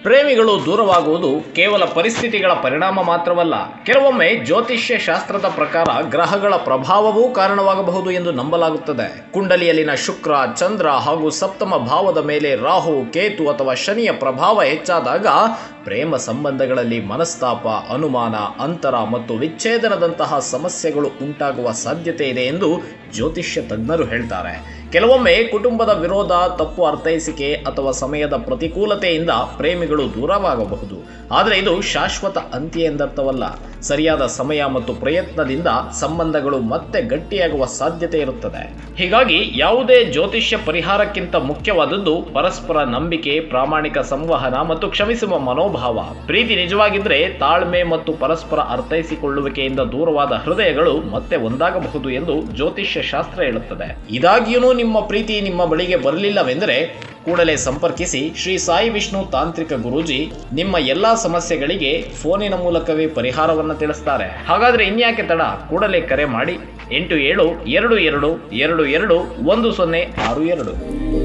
ಪ್ರೇಮಿಗಳು ದೂರವಾಗುವುದು ಕೇವಲ ಪರಿಸ್ಥಿತಿಗಳ ಪರಿಣಾಮ ಮಾತ್ರವಲ್ಲ, ಕೆಲವೊಮ್ಮೆ ಜ್ಯೋತಿಷ್ಯ ಶಾಸ್ತ್ರದ ಪ್ರಕಾರ ಗ್ರಹಗಳ ಪ್ರಭಾವವೂ ಕಾರಣವಾಗಬಹುದು ಎಂದು ನಂಬಲಾಗುತ್ತದೆ. ಕುಂಡಲಿಯಲ್ಲಿನ ಶುಕ್ರ, ಚಂದ್ರ ಹಾಗೂ ಸಪ್ತಮ ಭಾವದ ಮೇಲೆ ರಾಹು, ಕೇತು ಅಥವಾ ಶನಿಯ ಪ್ರಭಾವ ಹೆಚ್ಚಾದಾಗ ಪ್ರೇಮ ಸಂಬಂಧಗಳಲ್ಲಿ ಮನಸ್ತಾಪ, ಅನುಮಾನ, ಅಂತರ ಮತ್ತು ವಿಚ್ಛೇದನದಂತಹ ಸಮಸ್ಯೆಗಳು ಉಂಟಾಗುವ ಸಾಧ್ಯತೆ ಇದೆ ಎಂದು ಜ್ಯೋತಿಷ್ಯ ತಜ್ಞರು ಹೇಳ್ತಾರೆ. ಕೆಲವೊಮ್ಮೆ ಕುಟುಂಬದ ವಿರೋಧ, ತಪ್ಪು ಅರ್ಥೈಸಿಕೆ ಅಥವಾ ಸಮಯದ ಪ್ರತಿಕೂಲತೆಯಿಂದ ಪ್ರೇಮಿಗಳು ದೂರವಾಗಬಹುದು. ಆದರೆ ಇದು ಶಾಶ್ವತ ಅಂತ್ಯ ಎಂದರ್ಥವಲ್ಲ. ಸರಿಯಾದ ಸಮಯ ಮತ್ತು ಪ್ರಯತ್ನದಿಂದ ಸಂಬಂಧಗಳು ಮತ್ತೆ ಗಟ್ಟಿಯಾಗುವ ಸಾಧ್ಯತೆ ಇರುತ್ತದೆ. ಹೀಗಾಗಿ ಯಾವುದೇ ಜ್ಯೋತಿಷ್ಯ ಪರಿಹಾರಕ್ಕಿಂತ ಮುಖ್ಯವಾದದ್ದು ಪರಸ್ಪರ ನಂಬಿಕೆ, ಪ್ರಾಮಾಣಿಕ ಸಂವಹನ ಮತ್ತು ಕ್ಷಮಿಸುವ ಮನೋಭಾವ. ಪ್ರೀತಿ ನಿಜವಾಗಿದ್ರೆ ತಾಳ್ಮೆ ಮತ್ತು ಪರಸ್ಪರ ಅರ್ಥೈಸಿಕೊಳ್ಳುವಿಕೆಯಿಂದ ದೂರವಾದ ಹೃದಯಗಳು ಮತ್ತೆ ಒಂದಾಗಬಹುದು ಎಂದು ಜ್ಯೋತಿಷ್ಯ ಶಾಸ್ತ್ರ ಹೇಳುತ್ತದೆ. ಇದಾಗಿಯೂ ನಿಮ್ಮ ಪ್ರೀತಿ ನಿಮ್ಮ ಬಳಿಗೆ ಬರಲಿಲ್ಲವೆಂದರೆ ಕೂಡಲೇ ಸಂಪರ್ಕಿಸಿ ಶ್ರೀ ಸಾಯಿ ವಿಷ್ಣು ತಾಂತ್ರಿಕ ಗುರೂಜಿ. ನಿಮ್ಮ ಎಲ್ಲಾ ಸಮಸ್ಯೆಗಳಿಗೆ ಫೋನಿನ ಮೂಲಕವೇ ಪರಿಹಾರವನ್ನು ತಿಳಿಸ್ತಾರೆ. ಹಾಗಾದ್ರೆ ಇನ್ಯಾಕೆ ತಡ, ಕೂಡಲೇ ಕರೆ ಮಾಡಿ 8722221062.